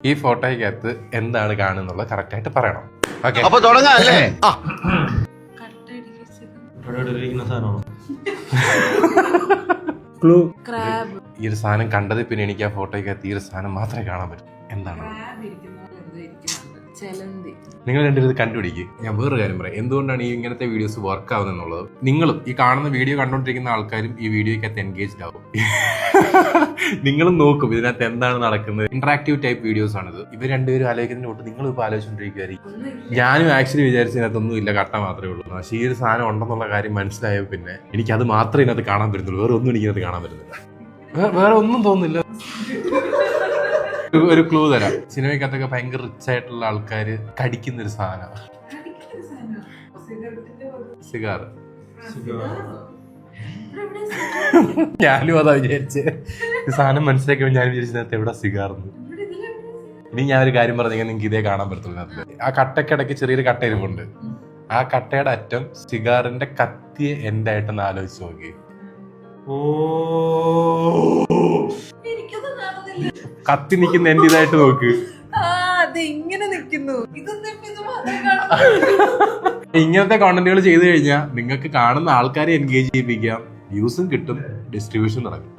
ഈ ഫോട്ടോയ്ക്കകത്ത് എന്താണ് കാണുന്നുള്ളത് കറക്റ്റ് ആയിട്ട് പറയണം. ഓക്കെ, അപ്പൊ തുടങ്ങാല്ലേ? ഈ ഒരു സാധനം കണ്ടത് പിന്നെ എനിക്ക് ആ ഫോട്ടോയ്ക്കകത്ത് ഈ ഒരു സാധനം മാത്രമേ കാണാൻ പറ്റൂ. എന്താണ്? നിങ്ങൾ രണ്ടുപേരും ഇത് കണ്ടുപിടിക്കുക. ഞാൻ വേറൊരു കാര്യം പറയാം, എന്തുകൊണ്ടാണ് ഈ ഇങ്ങനത്തെ വീഡിയോസ് വർക്ക് ആവുന്നത്. നിങ്ങളും ഈ കാണുന്ന വീഡിയോ കണ്ടുകൊണ്ടിരിക്കുന്ന ആൾക്കാരും ഈ വീഡിയോയ്ക്കകത്ത് എൻഗേജ്ഡ് ആവും. നിങ്ങളും നോക്കും ഇതിനകത്ത് എന്താണ് നടക്കുന്നത്. ഇന്ററാക്റ്റീവ് ടൈപ്പ് വീഡിയോസ് ആണിത്. ഇവർ രണ്ടുപേരും ആലോചിക്കുന്നതിന് തൊട്ട് നിങ്ങളും ഇപ്പൊ ആലോചിച്ചുകൊണ്ടിരിക്കുകയായിരിക്കും. ഞാനും ആക്ച്വലി വിചാരിച്ചതിനകത്തൊന്നും ഇല്ല, കട്ട മാത്രമേ ഉള്ളൂ. പക്ഷേ ഈ ഒരു സാധനം ഉണ്ടെന്നുള്ള കാര്യം മനസ്സിലായ പിന്നെ എനിക്ക് അത് മാത്രമേ ഇതിനകത്ത് കാണാൻ പറ്റുന്നുള്ളൂ. വേറെ ഒന്നും എനിക്കത് കാണാൻ പറ്റുന്നില്ല. വേറെ ഒന്നും തോന്നുന്നില്ല. ഒരു ക്ലൂ തരാം. സിനിമയ്ക്കകത്തൊക്കെ ഭയങ്കര റിച്ച് ആയിട്ടുള്ള ആൾക്കാര് കടിക്കുന്ന ഒരു സാധനമാണ് സിഗാർ. ഞാനും അതാ വിചാരിച്ചേ. ഈ സാധനം മനസ്സിലാക്കിയപ്പോൾ ഞാൻ വിചാരിച്ചത് എവിടെ സിഗാർന്ന്. ഇനി ഞാൻ ഒരു കാര്യം പറഞ്ഞെങ്കിൽ നിങ്ങൾക്ക് ഇതേ കാണാൻ പറ്റത്തുള്ളൂ. ആ കട്ടക്കിടയ്ക്ക് ചെറിയൊരു കട്ട ഇരിപ്പുണ്ട്. ആ കട്ടയുടെ അറ്റം സിഗാറിന്റെ കത്തിയ എന്തായിട്ടെന്ന് ആലോചിച്ച് നോക്കി. കത്തി നിൽക്കുന്ന എന്റെ ഇതായിട്ട് നോക്ക്. ഇങ്ങനത്തെ കോണ്ടന്റുകൾ ചെയ്തു കഴിഞ്ഞാൽ നിങ്ങൾക്ക് കാണുന്ന ആൾക്കാരെ എൻഗേജ് ചെയ്യിപ്പിക്കാം, വ്യൂസും കിട്ടും, ഡിസ്ട്രിബ്യൂഷൻ നടക്കും.